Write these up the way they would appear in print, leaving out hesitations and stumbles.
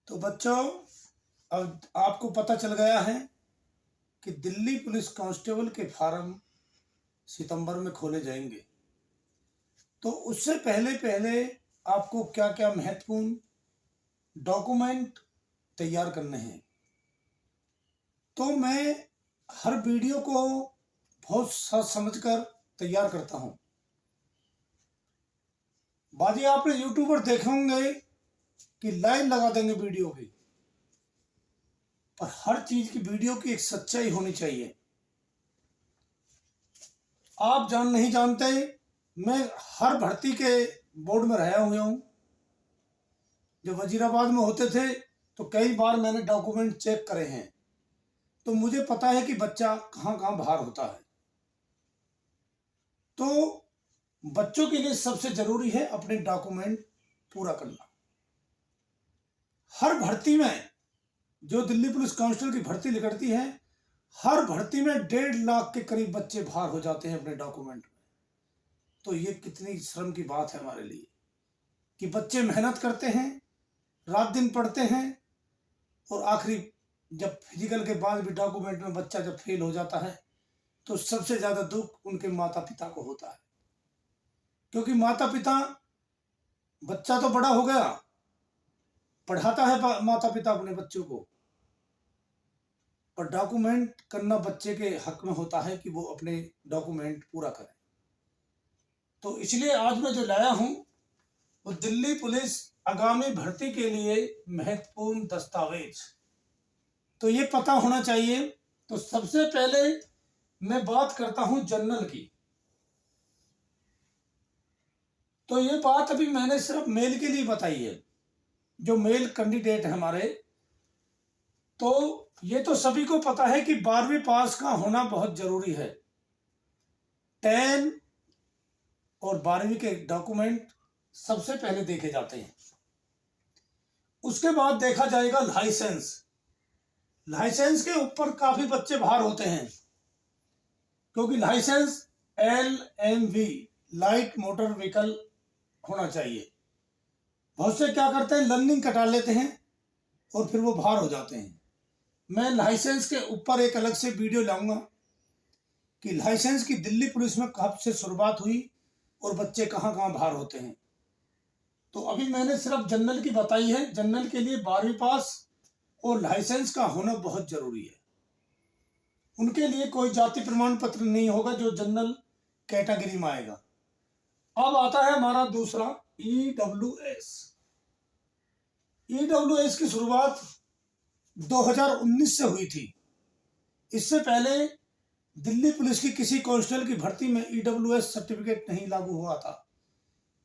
तो बच्चों, अब आपको पता चल गया है कि दिल्ली पुलिस कांस्टेबल के फॉर्म सितंबर में खोले जाएंगे। तो उससे पहले पहले आपको क्या क्या महत्वपूर्ण डॉक्यूमेंट तैयार करने हैं। तो मैं हर वीडियो को बहुत सोच समझकर तैयार करता हूं। बाकी आपने यूट्यूब पर देखे होंगे कि लाइन लगा देंगे वीडियो की, पर हर चीज की वीडियो की एक सच्चाई होनी चाहिए। आप नहीं जानते, मैं हर भर्ती के बोर्ड में रहा हुआ हूं। जब वजीराबाद में होते थे तो कई बार मैंने डॉक्यूमेंट चेक करे हैं, तो मुझे पता है कि बच्चा कहां कहां बाहर होता है। तो बच्चों के लिए सबसे जरूरी है अपने डॉक्यूमेंट पूरा करना। हर भर्ती में, जो दिल्ली पुलिस कांस्टेबल की भर्ती निकलती है, हर भर्ती में 1.5 लाख के करीब बच्चे बाहर हो जाते हैं अपने डॉक्यूमेंट में। तो ये कितनी शर्म की बात है हमारे लिए कि बच्चे मेहनत करते हैं, रात दिन पढ़ते हैं, और आखिरी जब फिजिकल के बाद भी डॉक्यूमेंट में बच्चा जब फेल हो जाता है तो सबसे ज्यादा दुख उनके माता पिता को होता है। क्योंकि माता पिता, बच्चा तो बड़ा हो गया, पढ़ाता है माता पिता अपने बच्चों को, पर डॉक्यूमेंट करना बच्चे के हक में होता है कि वो अपने डॉक्यूमेंट पूरा करें। तो इसलिए आज मैं जो लाया हूं वो दिल्ली पुलिस आगामी भर्ती के लिए महत्वपूर्ण दस्तावेज। तो ये पता होना चाहिए। तो सबसे पहले मैं बात करता हूं जनरल की। तो ये बात अभी मैंने सिर्फ मेल के लिए बताई है, जो मेल कैंडिडेट है हमारे। तो ये तो सभी को पता है कि 12वीं पास का होना बहुत जरूरी है। 10 और 12वीं के डॉक्यूमेंट सबसे पहले देखे जाते हैं। उसके बाद देखा जाएगा लाइसेंस। लाइसेंस के ऊपर काफी बच्चे बाहर होते हैं, क्योंकि license LMV light motor vehicle होना चाहिए। बहुत से क्या करते हैं, लर्निंग कटा लेते हैं और फिर वो बाहर हो जाते हैं। मैं लाइसेंस के ऊपर एक अलग से वीडियो लाऊंगा कि लाइसेंस की दिल्ली पुलिस में कब से शुरुआत हुई और बच्चे कहां कहां बाहर होते हैं। तो अभी मैंने सिर्फ जनरल की बताई है। जनरल के लिए 12वीं पास और लाइसेंस का होना बहुत जरूरी है। उनके लिए कोई जाति प्रमाण पत्र नहीं होगा जो जनरल कैटेगरी में आएगा। अब आता है हमारा दूसरा EWS। EWS की शुरुआत 2019 से हुई थी। इससे पहले दिल्ली पुलिस की किसी कांस्टेबल की भर्ती में EWS सर्टिफिकेट नहीं लागू हुआ था।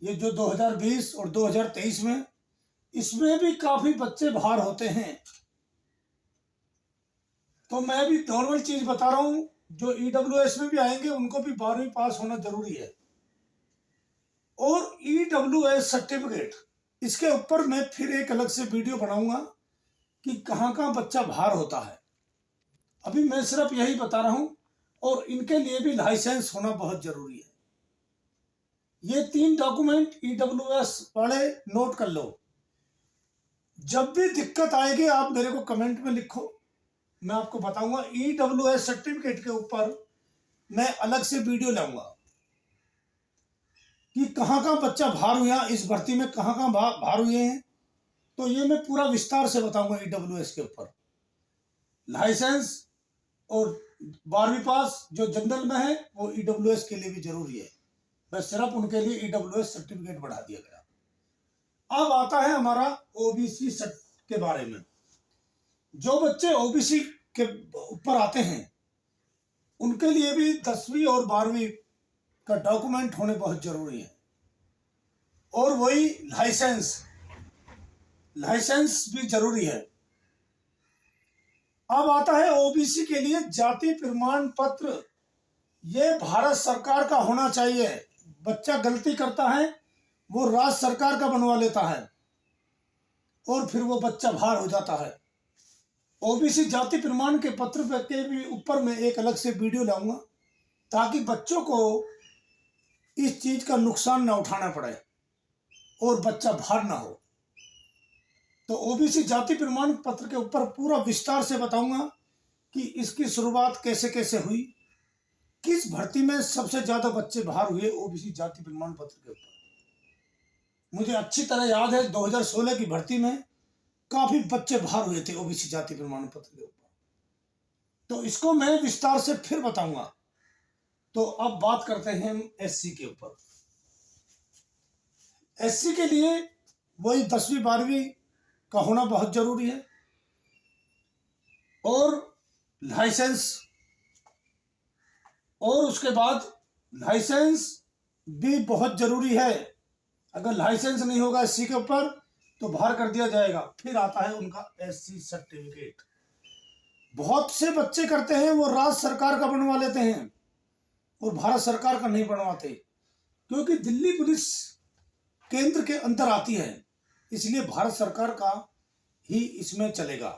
ये जो 2020 और 2023 में, इसमें भी काफी बच्चे बाहर होते हैं। तो मैं भी नॉर्मल चीज बता रहा हूं, जो EWS में भी आएंगे उनको भी 12वीं पास होना जरूरी है। और EWS सर्टिफिकेट, इसके ऊपर मैं फिर एक अलग से वीडियो बनाऊंगा कि कहां कहां बच्चा बाहर होता है। अभी मैं सिर्फ यही बता रहा हूं। और इनके लिए भी लाइसेंस होना बहुत जरूरी है। ये 3 डॉक्यूमेंट EWS वाले नोट कर लो। जब भी दिक्कत आएगी आप मेरे को कमेंट में लिखो, मैं आपको बताऊंगा। EWS सर्टिफिकेट के ऊपर मैं अलग से वीडियो लाऊंगा कि कहां कहां बच्चा बाहर हुआ, इस भर्ती में कहां कहां बाहर हुए हैं। तो ये मैं पूरा विस्तार से बताऊंगा EWS के ऊपर। लाइसेंस और 12वीं पास जो जनरल में है वो EWS के लिए भी जरूरी है। बस सिर्फ उनके लिए EWS सर्टिफिकेट बढ़ा दिया गया। अब आता है हमारा OBC के बारे में। जो बच्चे OBC के ऊपर आते हैं उनके लिए भी 10वीं और 12वीं का डॉक्यूमेंट होने बहुत जरूरी है। और वही लाइसेंस भी जरूरी है। अब आता है OBC के लिए जाति प्रमाण पत्र। ये भारत सरकार का होना चाहिए। बच्चा गलती करता है, वो राज्य सरकार का बनवा लेता है और फिर वो बच्चा बाहर हो जाता है। OBC जाति प्रमाण के पत्र के भी ऊपर मैं एक अलग से वीडियो लाऊंगा, ताकि बच्चों को इस चीज का नुकसान ना उठाना पड़े और बच्चा बाहर ना हो। तो ओबीसी जाति प्रमाण पत्र के ऊपर पूरा विस्तार से बताऊंगा कि इसकी शुरुआत कैसे कैसे हुई, किस भर्ती में सबसे ज्यादा बच्चे बाहर हुए ओबीसी जाति प्रमाण पत्र के ऊपर। मुझे अच्छी तरह याद है 2016 की भर्ती में काफी बच्चे बाहर हुए थे ओबीसी जाति प्रमाण पत्र के ऊपर। तो इसको मैं विस्तार से फिर बताऊंगा। तो अब बात करते हैं हम एससी के ऊपर। एससी के लिए वही 10वीं 12वीं का होना बहुत जरूरी है और लाइसेंस, और उसके बाद लाइसेंस भी बहुत जरूरी है। अगर लाइसेंस नहीं होगा एससी के ऊपर तो बाहर कर दिया जाएगा। फिर आता है उनका एससी सर्टिफिकेट। बहुत से बच्चे करते हैं वो राज्य सरकार का बनवा लेते हैं और भारत सरकार का नहीं बनवाते, क्योंकि दिल्ली पुलिस केंद्र के अंदर आती है, इसलिए भारत सरकार का ही इसमें चलेगा।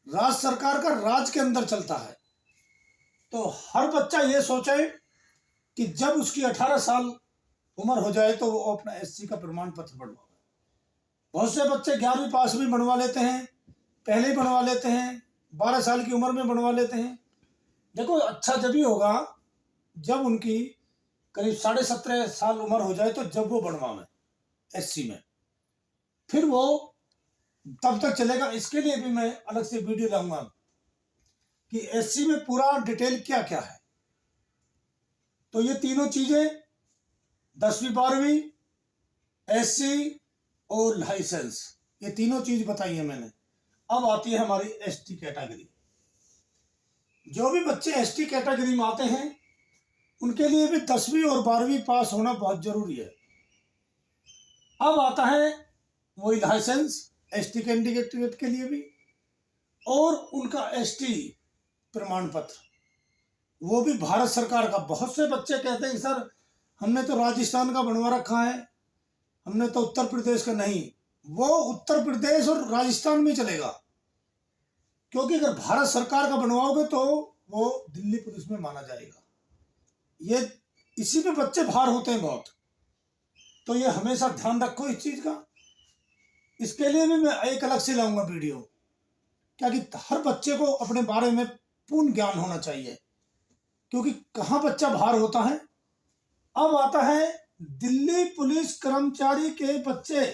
राज्य सरकार का राज्य के अंदर चलता है। तो हर बच्चा ये सोचे कि जब उसकी 18 साल उम्र हो जाए तो वो अपना एससी का प्रमाण पत्र बनवाए। बहुत से बच्चे 11वीं पास भी बनवा लेते हैं, पहले ही बनवा लेते हैं, 12 साल की उम्र में बनवा लेते हैं। देखो, अच्छा जब ही होगा जब उनकी करीब 17.5 साल उम्र हो जाए, तो जब वो बनवाए एससी में, फिर वो तब तक चलेगा। इसके लिए भी मैं अलग से वीडियो लाऊंगा कि एससी में पूरा डिटेल क्या क्या है। तो ये तीनों चीजें 10वीं 12वीं, एससी और लाइसेंस, ये तीनों चीज बताई है मैंने। अब आती है हमारी एसटी कैटेगरी। जो भी बच्चे एसटी कैटेगरी में आते हैं उनके लिए भी 10वीं और 12वीं पास होना बहुत जरूरी है। अब आता है वही लाइसेंस एसटी कैंडिडेट के लिए भी, और उनका एसटी प्रमाण पत्र, वो भी भारत सरकार का। बहुत से बच्चे कहते हैं सर हमने तो राजस्थान का बनवा रखा है, हमने तो उत्तर प्रदेश का नहीं। वो उत्तर प्रदेश और राजस्थान में चलेगा, क्योंकि अगर भारत सरकार का बनवाओगे तो वो दिल्ली पुलिस में माना जाएगा। ये इसी पे बच्चे बाहर होते हैं बहुत। तो ये हमेशा ध्यान रखो इस चीज का। इसके लिए भी मैं एक अलग से लाऊंगा वीडियो, क्या कि हर बच्चे को अपने बारे में पूर्ण ज्ञान होना चाहिए, क्योंकि कहाँ बच्चा बाहर होता है। अब आता है दिल्ली पुलिस कर्मचारी के बच्चे।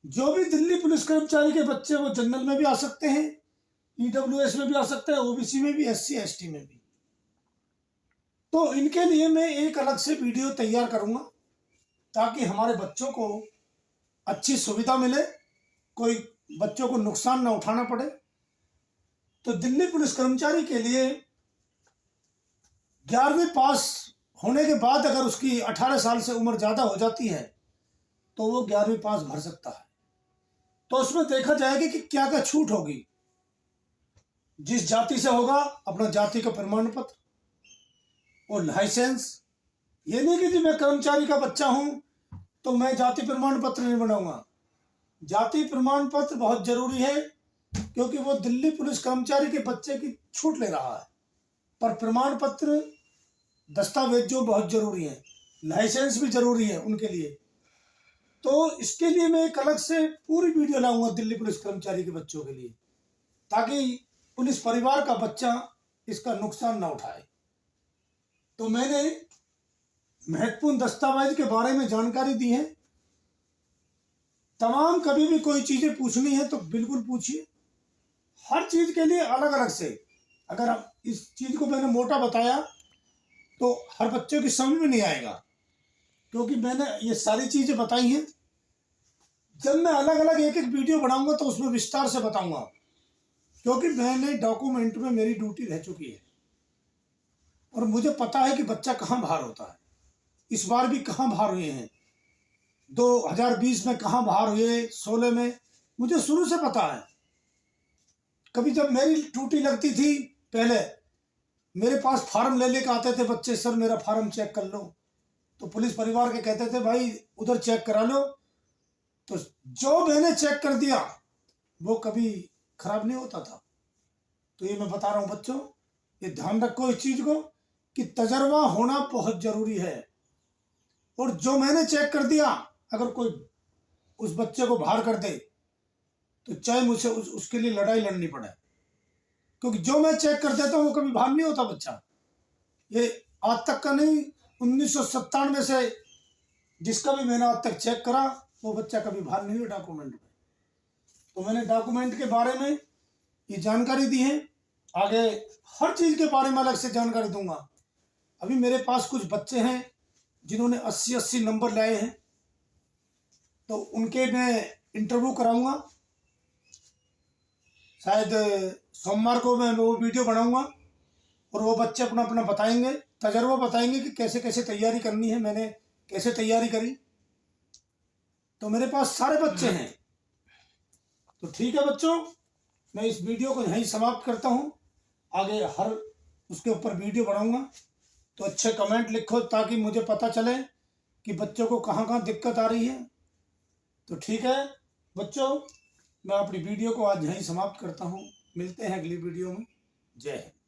जो भी दिल्ली पुलिस कर्मचारी के बच्चे वो जनरल में भी आ सकते हैं, ईडब्ल्यूएस में भी आ सकते हैं, ओबीसी में भी, एससी एसटी में भी। तो इनके लिए मैं एक अलग से वीडियो तैयार करूंगा ताकि हमारे बच्चों को अच्छी सुविधा मिले, कोई बच्चों को नुकसान ना उठाना पड़े। तो दिल्ली पुलिस कर्मचारी के लिए 11वीं पास होने के बाद अगर उसकी 18 साल से उम्र ज्यादा हो जाती है तो वो 11वीं पास भर सकता है। तो उसमें देखा जाएगा कि क्या क्या छूट होगी। जिस जाति से होगा अपना जाति का प्रमाण पत्र और लाइसेंस। ये नहीं कि जी मैं कर्मचारी का बच्चा हूं तो मैं जाति प्रमाण पत्र नहीं बनाऊंगा। जाति प्रमाण पत्र बहुत जरूरी है, क्योंकि वो दिल्ली पुलिस कर्मचारी के बच्चे की छूट ले रहा है। पर प्रमाण पत्र दस्तावेज जो बहुत जरूरी है, लाइसेंस भी जरूरी है उनके लिए। तो इसके लिए मैं एक अलग से पूरी वीडियो लाऊंगा दिल्ली पुलिस कर्मचारी के बच्चों के लिए, ताकि पुलिस परिवार का बच्चा इसका नुकसान ना उठाए। तो मैंने महत्वपूर्ण दस्तावेज के बारे में जानकारी दी है। तमाम कभी भी कोई चीजें पूछनी है तो बिल्कुल पूछिए, हर चीज के लिए अलग अलग से। अगर आप इस चीज को मैंने मोटा बताया तो हर बच्चे की समझ में नहीं आएगा, क्योंकि मैंने ये सारी चीजें बताई हैं। जब मैं अलग अलग एक एक वीडियो बनाऊंगा तो उसमें विस्तार से बताऊंगा, क्योंकि मैंने डॉक्यूमेंट में मेरी ड्यूटी रह चुकी है और मुझे पता है कि बच्चा कहाँ बाहर होता है। इस बार भी कहाँ बाहर हुए हैं, 2020 में कहाँ बाहर हुए, 16 में, मुझे शुरू से पता है। कभी जब मेरी ड्यूटी लगती थी पहले, मेरे पास फार्म ले लेकर आते थे बच्चे, सर मेरा फार्म चेक कर लो। तो पुलिस परिवार के कहते थे भाई उधर चेक करा लो। तो जो मैंने चेक कर दिया वो कभी खराब नहीं होता था। तो ये मैं बता रहा हूँ बच्चों, ये ध्यान रखो इस चीज को कि तजर्बा होना बहुत जरूरी है। और जो मैंने चेक कर दिया, अगर कोई उस बच्चे को बाहर कर दे तो चाहे मुझे उसके लिए लड़ाई लड़नी पड़े, क्योंकि जो मैं चेक कर देता हूँ वो कभी बाहर नहीं होता बच्चा। ये आज तक का नहीं, 1997 से जिसका भी मैंने आज तक चेक करा वो बच्चा कभी बाहर नहीं हुआ डॉक्यूमेंट में। तो मैंने डॉक्यूमेंट के बारे में ये जानकारी दी है, आगे हर चीज़ के बारे में अलग से जानकारी दूंगा। अभी मेरे पास कुछ बच्चे हैं जिन्होंने 80-80 नंबर लाए हैं, तो उनके मैं इंटरव्यू कराऊंगा। शायद सोमवार को मैं वो वीडियो बनाऊंगा और वो बच्चे अपना अपना बताएंगे, तजर्बा बताएंगे कि कैसे कैसे तैयारी करनी है, मैंने कैसे तैयारी करी। तो मेरे पास सारे बच्चे हैं। तो ठीक है बच्चों, मैं इस वीडियो को यहीं समाप्त करता हूँ। आगे हर उसके ऊपर वीडियो बनाऊंगा। तो अच्छे कमेंट लिखो ताकि मुझे पता चले कि बच्चों को कहाँ कहाँ दिक्कत आ रही है। तो ठीक है बच्चों, मैं अपनी वीडियो को आज यहीं समाप्त करता हूँ। मिलते हैं अगली वीडियो में। जय हिंद।